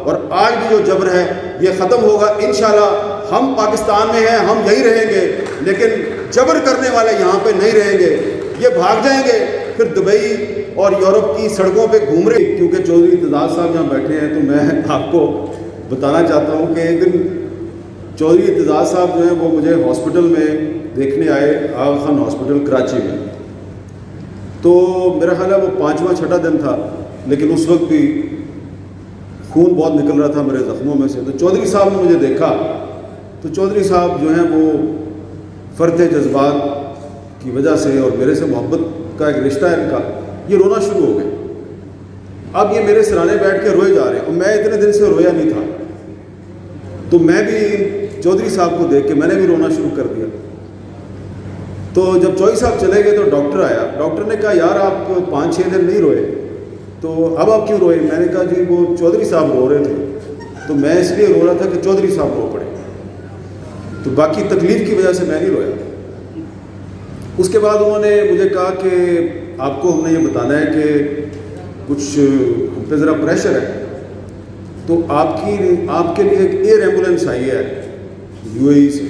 اور آج بھی جو جبر ہے یہ ختم ہوگا انشاءاللہ. ہم پاکستان میں ہیں, ہم یہی رہیں گے, لیکن جبر کرنے والے یہاں پہ نہیں رہیں گے. یہ بھاگ جائیں گے, پھر دبئی اور یورپ کی سڑکوں پہ گھوم رہے. کیونکہ چودھری اعتزاز صاحب یہاں بیٹھے ہیں تو میں آپ کو بتانا چاہتا ہوں کہ ایک دن چودھری اعتزاز صاحب جو ہیں وہ مجھے ہاسپٹل میں دیکھنے آئے, آغا خان ہاسپٹل کراچی میں. تو میرا خیال ہے وہ 5واں 6واں دن تھا, لیکن اس وقت بھی خون بہت نکل رہا تھا میرے زخموں میں سے. تو چودھری صاحب نے مجھے دیکھا تو چودھری صاحب جو ہیں وہ فرط جذبات کی وجہ سے اور میرے سے محبت کا ایک رشتہ ہے ان کا, یہ رونا شروع ہو گئے. اب یہ میرے سرانے بیٹھ کے روئے جا رہے ہیں اور میں اتنے دن سے رویا نہیں تھا. تو میں بھی چودھری صاحب کو دیکھ کے میں نے بھی رونا شروع کر دیا. تو جب چودھری صاحب چلے گئے تو ڈاکٹر آیا. ڈاکٹر نے کہا یار آپ 5-6 دن نہیں روئے, تو اب آپ کیوں روئے؟ میں نے کہا جی وہ چودھری صاحب رو رہے تھے تو میں اس لیے رو رہا تھا کہ چودھری صاحب رو پڑے, تو باقی تکلیف کی وجہ سے میں نہیں رویا. اس کے بعد انہوں نے مجھے کہا کہ آپ کو ہم نے یہ بتانا ہے کہ کچھ ہم پہ ذرا پریشر ہے, تو آپ کے لیے ایک ایئر ایمبولینس آئی ہے UAE سے,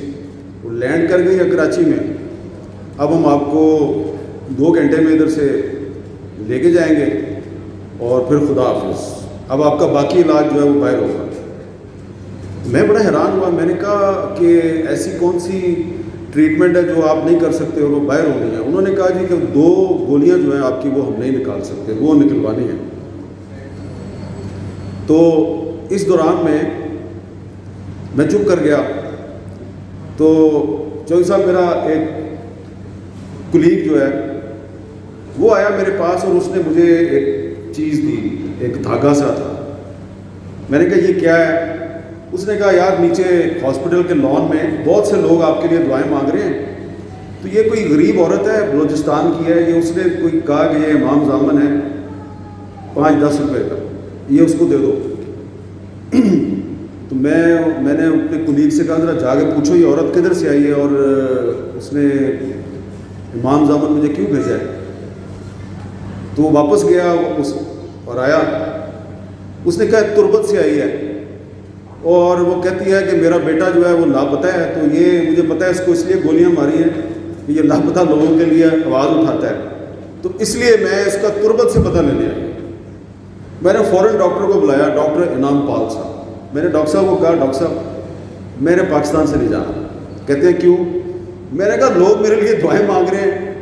وہ لینڈ کر گئی ہے کراچی میں. اب ہم آپ کو 2 گھنٹے میں ادھر سے لے کے جائیں گے اور پھر خدا حافظ. اب آپ کا باقی علاج جو ہے وہ باہر ہوگا. میں بڑا حیران ہوا. میں نے کہا کہ ایسی کون سی ٹریٹمنٹ ہے جو آپ نہیں کر سکتے اور وہ باہر ہونی ہے؟ انہوں نے کہا جی کہ 2 گولیاں جو ہیں آپ کی وہ ہم نہیں نکال سکتے, وہ نکلوانی ہیں. تو اس دوران میں چپ کر گیا. تو چودھری صاحب میرا ایک کلیگ جو ہے وہ آیا میرے پاس اور اس نے مجھے ایک چیز دی, ایک دھاگا سا تھا. میں نے کہا یہ کیا ہے؟ اس نے کہا یار نیچے ہاسپٹل کے لان میں بہت سے لوگ آپ کے لیے دعائیں مانگ رہے ہیں, تو یہ کوئی غریب عورت ہے بلوچستان کی ہے, یہ اس نے کوئی کہا کہ یہ امام زامن ہے 5-10 روپے کا, یہ اس کو دے دو. تو میں نے اپنے کلیگ سے کہا ذرا جا کے پوچھو یہ عورت کدھر سے آئی ہے اور اس نے امام زامن مجھے کیوں بھیجا ہے. تو وہ واپس گیا اور آیا. اس نے کہا تربت سے آئی ہے اور وہ کہتی ہے کہ میرا بیٹا جو ہے وہ لاپتہ ہے, تو یہ مجھے پتہ ہے اس کو اس لیے گولیاں ماری ہیں کہ یہ لاپتہ لوگوں کے لیے آواز اٹھاتا ہے, تو اس لیے میں اس کا تربت سے پتہ لینے آیا. میں نے فوراً ڈاکٹر کو بلایا, ڈاکٹر انعام پال صاحب. میں نے ڈاکٹر صاحب کو کہا ڈاکٹر صاحب میں نے پاکستان سے نہیں جانا. کہتے ہیں کیوں؟ میں نے کہا لوگ میرے لیے دعائیں مانگ رہے ہیں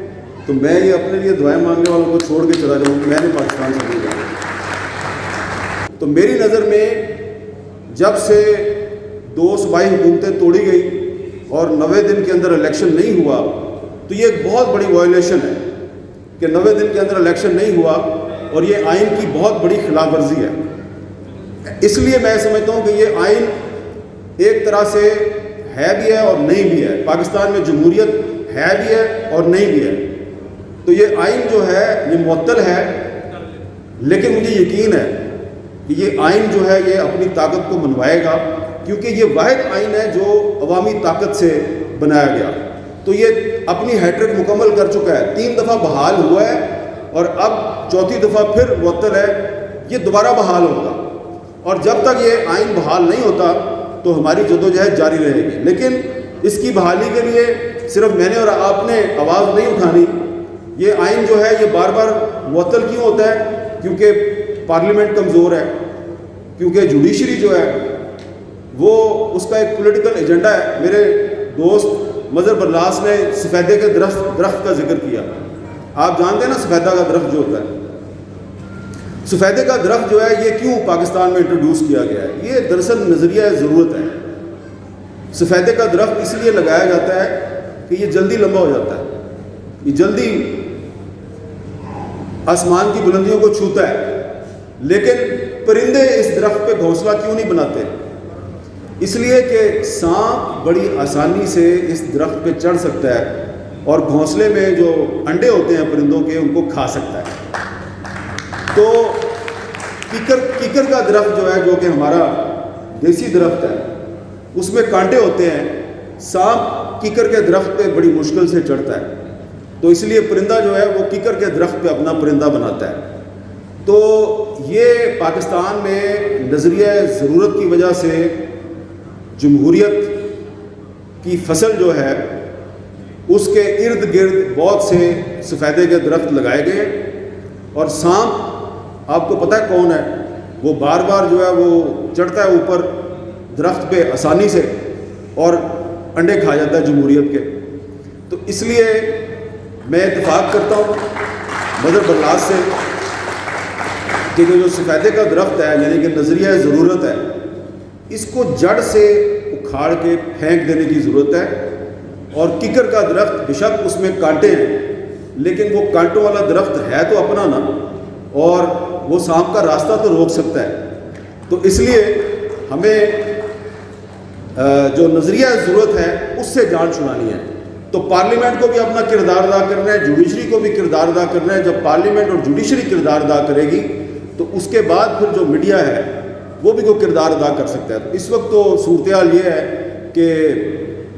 تو میں یہ اپنے لیے دعائیں مانگنے والوں کو چھوڑ کے چلا جاؤں, میں نے پاکستان سے نہیں جانا. تو میری نظر میں جب سے 2 صوبائی حکومتیں توڑی گئی اور 90 دن کے اندر الیکشن نہیں ہوا, تو یہ ایک بہت بڑی وائلیشن ہے کہ 90 دن کے اندر الیکشن نہیں ہوا اور یہ آئین کی بہت بڑی خلاف ورزی ہے. اس لیے میں سمجھتا ہوں کہ یہ آئین ایک طرح سے ہے بھی ہے اور نہیں بھی ہے. پاکستان میں جمہوریت ہے بھی ہے اور نہیں بھی ہے. تو یہ آئین جو ہے یہ معطل ہے, لیکن مجھے یقین ہے کہ یہ آئین جو ہے یہ اپنی طاقت کو منوائے گا, کیونکہ یہ واحد آئین ہے جو عوامی طاقت سے بنایا گیا. تو یہ اپنی ہیٹرک مکمل کر چکا ہے, 3 دفعہ بحال ہوا ہے اور اب 4تھی دفعہ پھر معطل ہے. یہ دوبارہ بحال ہوگا اور جب تک یہ آئین بحال نہیں ہوتا تو ہماری جدوجہد جاری رہے گی. لیکن اس کی بحالی کے لیے صرف میں نے اور آپ نے آواز نہیں اٹھانی. یہ آئین جو ہے یہ بار بار معطل کیوں ہوتا ہے؟ کیونکہ پارلیمنٹ کمزور ہے, کیونکہ جوڈیشری جو ہے وہ اس کا ایک پولیٹیکل ایجنڈا ہے. میرے دوست مظہر برلاس نے سفیدے کے درخت کا ذکر کیا. آپ جانتے ہیں نا سفیدہ کا درخت جو ہوتا ہے, سفیدے کا درخت جو ہے یہ کیوں پاکستان میں انٹروڈیوس کیا گیا ہے؟ یہ دراصل نظریہ ضرورت ہے. سفیدے کا درخت اس لیے لگایا جاتا ہے کہ یہ جلدی لمبا ہو جاتا ہے, یہ جلدی آسمان کی بلندیوں کو چھوتا ہے. لیکن پرندے اس درخت پہ گھونسلہ کیوں نہیں بناتے؟ اس لیے کہ سانپ بڑی آسانی سے اس درخت پہ چڑھ سکتا ہے اور گھونسلے میں جو انڈے ہوتے ہیں پرندوں کے ان کو کھا سکتا ہے. تو کیکر کا درخت جو ہے جو کہ ہمارا دیسی درخت ہے اس میں کانٹے ہوتے ہیں. سانپ کیکر کے درخت پہ بڑی مشکل سے چڑھتا ہے, تو اس لیے پرندہ جو ہے وہ کیکر کے درخت پہ اپنا پرندہ بناتا ہے. تو یہ پاکستان میں نظریہ ضرورت کی وجہ سے جمہوریت کی فصل جو ہے اس کے ارد گرد بہت سے سفیدے کے درخت لگائے گئے، اور سانپ آپ کو پتہ ہے کون ہے، وہ بار بار جو ہے وہ چڑھتا ہے اوپر درخت پہ آسانی سے اور انڈے کھا جاتا ہے جمہوریت کے۔ تو اس لیے میں اتفاق کرتا ہوں مظہر برلاس سے کہ جو سفیدے کا درخت ہے یعنی کہ نظریہ ضرورت ہے، اس کو جڑ سے اکھاڑ کے پھینک دینے کی ضرورت ہے۔ اور ککر کا درخت بے شک اس میں کانٹے ہیں، لیکن وہ کانٹوں والا درخت ہے تو اپنا نا، اور وہ سانپ کا راستہ تو روک سکتا ہے۔ تو اس لیے ہمیں جو نظریہ ضرورت ہے اس سے جان چھڑانی ہے۔ تو پارلیمنٹ کو بھی اپنا کردار ادا کرنا ہے، جوڈیشری کو بھی کردار ادا کرنا ہے۔ جب پارلیمنٹ اور جوڈیشری کردار ادا کرے گی تو اس کے بعد پھر جو میڈیا ہے وہ بھی کوئی کردار ادا کر سکتا ہے۔ تو اس وقت تو صورتحال یہ ہے کہ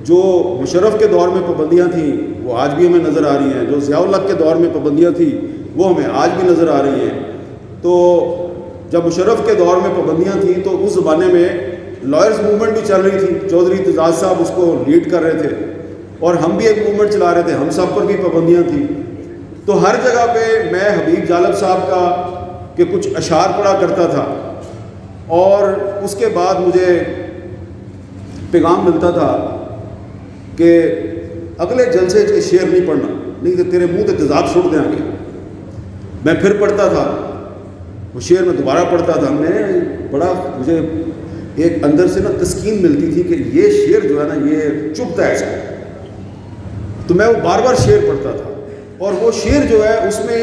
جو مشرف کے دور میں پابندیاں تھیں وہ آج بھی ہمیں نظر آ رہی ہیں، جو ضیاء الحق کے دور میں پابندیاں تھیں وہ ہمیں آج بھی نظر آ رہی ہیں۔ تو جب مشرف کے دور میں پابندیاں تھیں تو اس زمانے میں لائرز موومنٹ بھی چل رہی تھی، چودھری اعتزاز صاحب اس کو لیڈ کر رہے تھے، اور ہم بھی ایک موومنٹ چلا رہے تھے، ہم سب پر بھی پابندیاں تھیں۔ تو ہر جگہ پہ میں حبیب جالب صاحب کا کہ کچھ اشعار پڑھا کرتا تھا، اور اس کے بعد مجھے پیغام ملتا تھا کہ اگلے جلسے کے شعر نہیں پڑھنا، نہیں تو تیرے منہ تے تیزاب چھوڑ دیں گے۔ میں پھر پڑھتا تھا وہ شعر، میں دوبارہ پڑھتا تھا، میں بڑا مجھے ایک اندر سے نا تسکین ملتی تھی کہ یہ شعر جو ہے نا یہ چبھتا ہے ایسا۔ تو میں وہ بار بار شعر پڑھتا تھا، اور وہ شعر جو ہے اس میں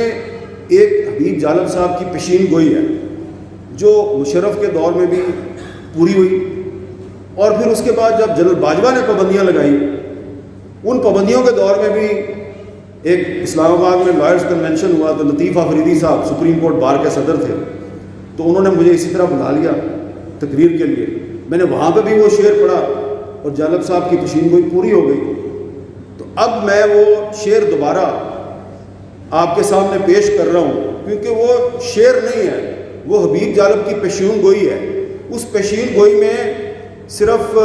ایک حبیب جالب صاحب کی پیشین گوئی ہے جو مشرف کے دور میں بھی پوری ہوئی، اور پھر اس کے بعد جب جنرل باجوہ نے پابندیاں لگائی، ان پابندیوں کے دور میں بھی ایک اسلام آباد میں لائرز کنونشن ہوا تو لطیف آفریدی صاحب سپریم کورٹ بار کے صدر تھے، تو انہوں نے مجھے اسی طرح بلا لیا تقریر کے لیے۔ میں نے وہاں پہ بھی وہ شعر پڑھا اور جالب صاحب کی پیشین گوئی پوری ہو گئی۔ تو اب میں وہ شعر دوبارہ آپ کے سامنے پیش کر رہا ہوں، کیونکہ وہ شعر نہیں ہے، وہ حبیب جالب کی پیشین گوئی ہے۔ اس پیشین گوئی میں صرف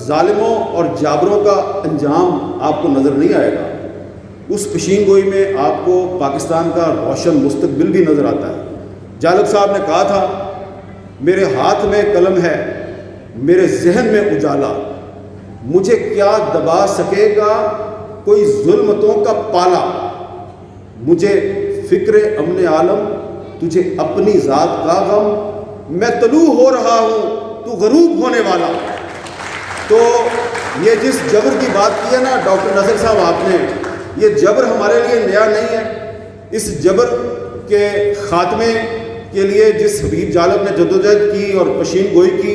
ظالموں اور جابروں کا انجام آپ کو نظر نہیں آئے گا، اس پیشین گوئی میں آپ کو پاکستان کا روشن مستقبل بھی نظر آتا ہے۔ جالب صاحب نے کہا تھا، میرے ہاتھ میں قلم ہے، میرے ذہن میں اجالا، مجھے کیا دبا سکے گا کوئی ظلمتوں کا پالا، مجھے فکر امن عالم تجھے اپنی ذات کا غم، میں طلوع ہو رہا ہوں تو غروب ہونے والا۔ تو یہ جس جبر کی بات کی ہے نا ڈاکٹر ناصر صاحب آپ نے، یہ جبر ہمارے لیے نیا نہیں ہے۔ اس جبر کے خاتمے کے لیے جس حبیب جالب نے جدوجہد کی اور پیشین گوئی کی،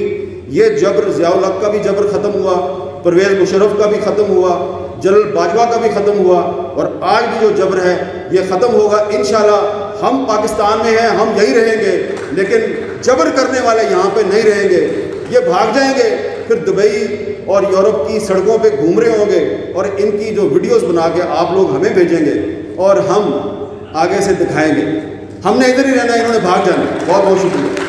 یہ جبر ضیاء الحق کا بھی جبر ختم ہوا، پرویز مشرف کا بھی ختم ہوا، جنرل باجوہ کا بھی ختم ہوا، اور آج بھی جو جبر ہے یہ ختم ہوگا انشاءاللہ۔ ہم پاکستان میں ہیں، ہم یہی رہیں گے، لیکن جبر کرنے والے یہاں پہ نہیں رہیں گے، یہ بھاگ جائیں گے، پھر دبئی اور یورپ کی سڑکوں پہ گھوم رہے ہوں گے، اور ان کی جو ویڈیوز بنا کے آپ لوگ ہمیں بھیجیں گے اور ہم آگے سے دکھائیں گے۔ ہم نے ادھر ہی رہنا ہے، انہوں نے بھاگ جانا ہے۔ بہت بہت شکریہ۔